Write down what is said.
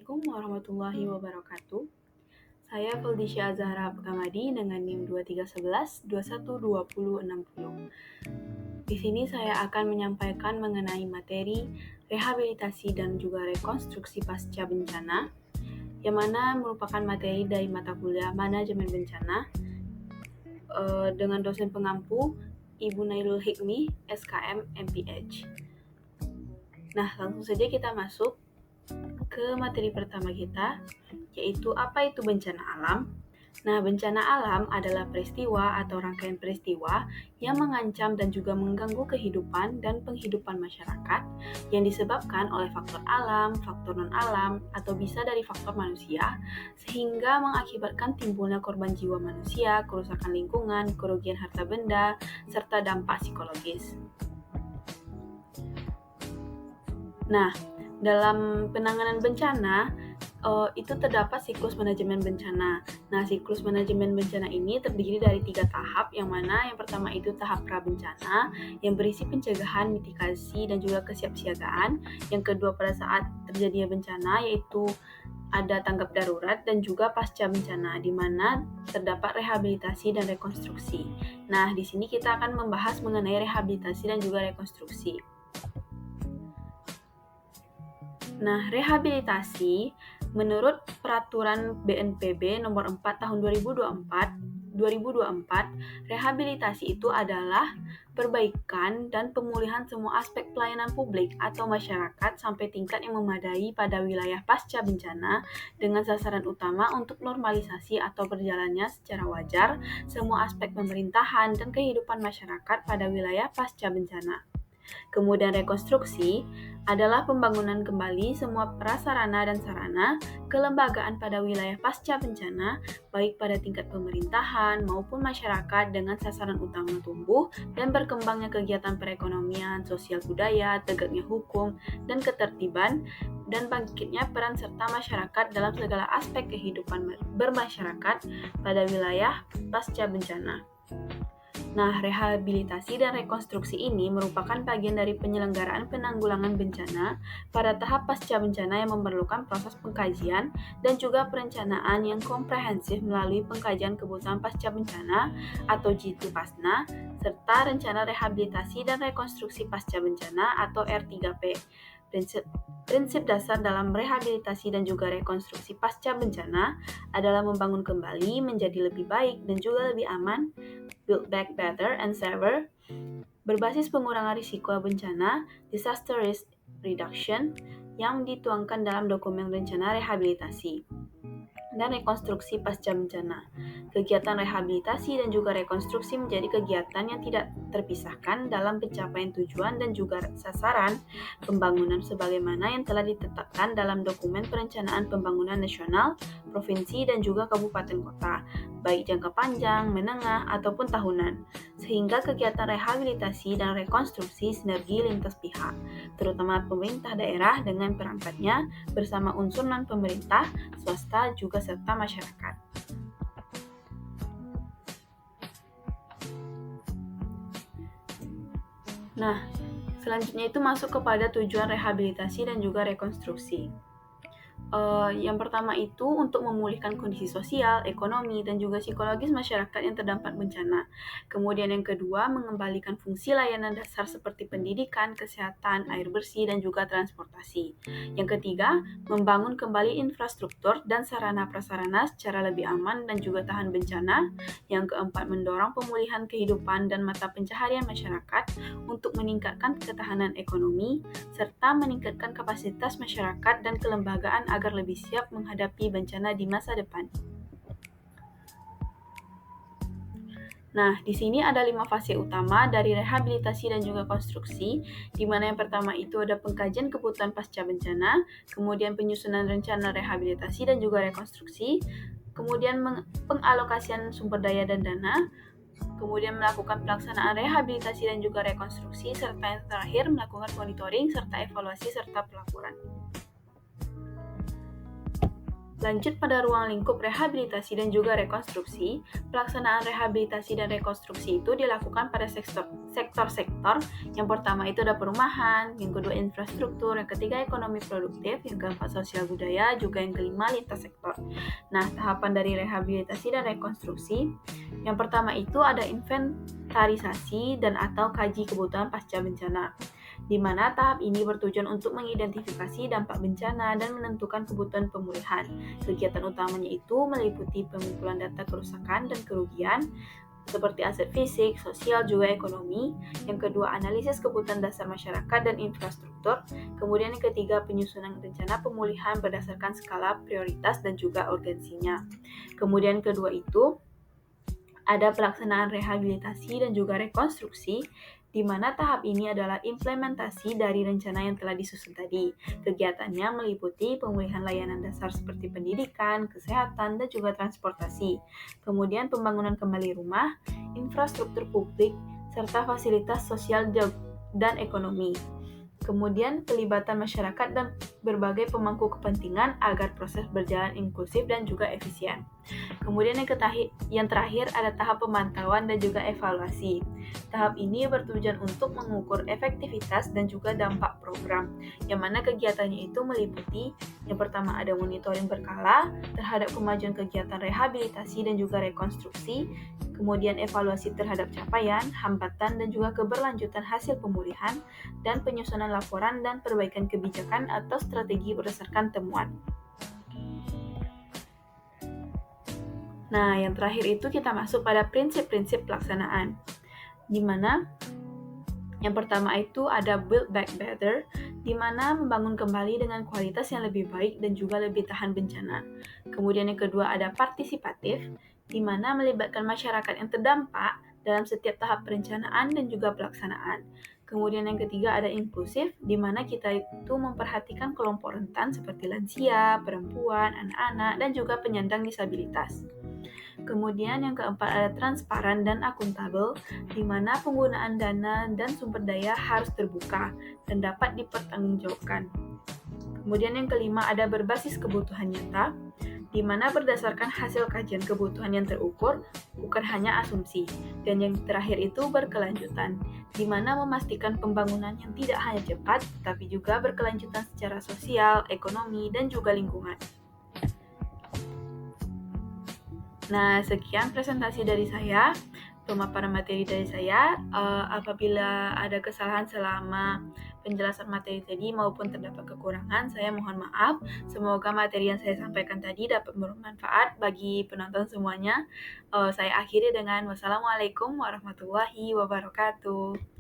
Assalamualaikum warahmatullahi wabarakatuh. Saya Feldisha Zahra Kamadi dengan NIM 2311 212060. Di sini saya akan menyampaikan mengenai materi rehabilitasi dan juga rekonstruksi pasca bencana, yang mana merupakan materi dari mata kuliah manajemen bencana dengan dosen pengampu Ibu Nailul Hikmi, SKM MPH. Nah, langsung saja kita masuk ke materi pertama kita, yaitu apa itu bencana alam. Nah, bencana alam adalah peristiwa atau rangkaian peristiwa yang mengancam dan juga mengganggu kehidupan dan penghidupan masyarakat yang disebabkan oleh faktor alam, faktor non-alam, atau bisa dari faktor manusia, sehingga mengakibatkan timbulnya korban jiwa manusia, kerusakan lingkungan, kerugian harta benda, serta dampak psikologis. Nah, dalam penanganan bencana, itu terdapat siklus manajemen bencana. Nah, siklus manajemen bencana ini terdiri dari 3 tahap, yang mana yang pertama itu tahap pra-bencana, yang berisi pencegahan, mitigasi, dan juga kesiapsiagaan. Yang kedua pada saat terjadinya bencana, yaitu ada tanggap darurat dan juga pasca bencana, di mana terdapat rehabilitasi dan rekonstruksi. Nah, di sini kita akan membahas mengenai rehabilitasi dan juga rekonstruksi. Nah, rehabilitasi menurut Peraturan BNPB Nomor 4 Tahun 2024, rehabilitasi itu adalah perbaikan dan pemulihan semua aspek pelayanan publik atau masyarakat sampai tingkat yang memadai pada wilayah pasca bencana dengan sasaran utama untuk normalisasi atau berjalannya secara wajar semua aspek pemerintahan dan kehidupan masyarakat pada wilayah pasca bencana. Kemudian rekonstruksi adalah pembangunan kembali semua prasarana dan sarana kelembagaan pada wilayah pasca bencana, baik pada tingkat pemerintahan maupun masyarakat dengan sasaran utama tumbuh dan berkembangnya kegiatan perekonomian, sosial budaya, tegaknya hukum, dan ketertiban, dan bangkitnya peran serta masyarakat dalam segala aspek kehidupan bermasyarakat pada wilayah pasca bencana. Nah, rehabilitasi dan rekonstruksi ini merupakan bagian dari penyelenggaraan penanggulangan bencana pada tahap pasca bencana yang memerlukan proses pengkajian dan juga perencanaan yang komprehensif melalui pengkajian kebutuhan pasca bencana atau J2PASNA, serta rencana rehabilitasi dan rekonstruksi pasca bencana atau R3P. Prinsip dasar dalam rehabilitasi dan juga rekonstruksi pasca bencana adalah membangun kembali menjadi lebih baik dan juga lebih aman, build back better and safer, berbasis pengurangan risiko bencana, disaster risk reduction, yang dituangkan dalam dokumen rencana rehabilitasi dan rekonstruksi pasca bencana. Kegiatan rehabilitasi dan juga rekonstruksi menjadi kegiatan yang tidak terpisahkan dalam pencapaian tujuan dan juga sasaran pembangunan sebagaimana yang telah ditetapkan dalam dokumen perencanaan pembangunan nasional, provinsi, dan juga kabupaten kota, baik jangka panjang, menengah, ataupun tahunan, sehingga kegiatan rehabilitasi dan rekonstruksi sinergi lintas pihak, terutama pemerintah daerah dengan perangkatnya bersama unsur non-pemerintah, swasta, juga serta masyarakat. Nah, selanjutnya itu masuk kepada tujuan rehabilitasi dan juga rekonstruksi. Yang pertama itu untuk memulihkan kondisi sosial, ekonomi, dan juga psikologis masyarakat yang terdampak bencana. Kemudian yang kedua, mengembalikan fungsi layanan dasar seperti pendidikan, kesehatan, air bersih, dan juga transportasi. Yang ketiga, membangun kembali infrastruktur dan sarana prasarana secara lebih aman dan juga tahan bencana. Yang keempat, mendorong pemulihan kehidupan dan mata pencaharian masyarakat untuk meningkatkan ketahanan ekonomi, serta meningkatkan kapasitas masyarakat dan kelembagaan agar lebih siap menghadapi bencana di masa depan. Nah, di sini ada 5 fase utama dari rehabilitasi dan juga konstruksi, di mana yang pertama itu ada pengkajian kebutuhan pasca bencana, kemudian penyusunan rencana rehabilitasi dan juga rekonstruksi, kemudian pengalokasian sumber daya dan dana, kemudian melakukan pelaksanaan rehabilitasi dan juga rekonstruksi, serta yang terakhir melakukan monitoring serta evaluasi serta pelaporan. Lanjut pada ruang lingkup rehabilitasi dan juga rekonstruksi, pelaksanaan rehabilitasi dan rekonstruksi itu dilakukan pada sektor-sektor. Yang pertama itu ada perumahan, yang kedua infrastruktur, yang ketiga ekonomi produktif, yang keempat sosial budaya, juga yang kelima lintas sektor. Nah, tahapan dari rehabilitasi dan rekonstruksi, yang pertama itu ada inventarisasi dan atau kaji kebutuhan pasca bencana, di mana tahap ini bertujuan untuk mengidentifikasi dampak bencana dan menentukan kebutuhan pemulihan. Kegiatan utamanya itu meliputi pengumpulan data kerusakan dan kerugian, seperti aset fisik, sosial, juga ekonomi. Yang kedua, analisis kebutuhan dasar masyarakat dan infrastruktur. Kemudian yang ketiga, penyusunan rencana pemulihan berdasarkan skala prioritas dan juga urgensinya. Kemudian kedua itu, ada pelaksanaan rehabilitasi dan juga rekonstruksi, di mana tahap ini adalah implementasi dari rencana yang telah disusun tadi. Kegiatannya meliputi pemulihan layanan dasar seperti pendidikan, kesehatan, dan juga transportasi. Kemudian pembangunan kembali rumah, infrastruktur publik, serta fasilitas sosial dan ekonomi. Kemudian pelibatan masyarakat dan berbagai pemangku kepentingan agar proses berjalan inklusif dan juga efisien. Kemudian yang terakhir ada tahap pemantauan dan juga evaluasi. Tahap ini bertujuan untuk mengukur efektivitas dan juga dampak program, yang mana kegiatannya itu meliputi yang pertama ada monitoring berkala terhadap kemajuan kegiatan rehabilitasi dan juga rekonstruksi, kemudian evaluasi terhadap capaian, hambatan, dan juga keberlanjutan hasil pemulihan, dan penyusunan laporan dan perbaikan kebijakan atau strategi berdasarkan temuan. Nah, yang terakhir itu kita masuk pada prinsip-prinsip pelaksanaan, di mana yang pertama itu ada build back better, di mana membangun kembali dengan kualitas yang lebih baik dan juga lebih tahan bencana. Kemudian yang kedua ada partisipatif, di mana melibatkan masyarakat yang terdampak dalam setiap tahap perencanaan dan juga pelaksanaan. Kemudian yang ketiga ada inklusif, di mana kita itu memperhatikan kelompok rentan seperti lansia, perempuan, anak-anak, dan juga penyandang disabilitas. Kemudian yang keempat ada transparan dan akuntabel, di mana penggunaan dana dan sumber daya harus terbuka dan dapat dipertanggungjawabkan. Kemudian yang kelima ada berbasis kebutuhan nyata, di mana berdasarkan hasil kajian kebutuhan yang terukur, bukan hanya asumsi. Dan yang terakhir itu berkelanjutan, di mana memastikan pembangunan yang tidak hanya cepat, tapi juga berkelanjutan secara sosial, ekonomi, dan juga lingkungan. Nah, sekian presentasi dari saya, pemaparan materi dari saya. Apabila ada kesalahan selama penjelasan materi tadi maupun terdapat kekurangan, saya mohon maaf. Semoga materi yang saya sampaikan tadi dapat bermanfaat bagi penonton semuanya. Saya akhiri dengan wassalamualaikum warahmatullahi wabarakatuh.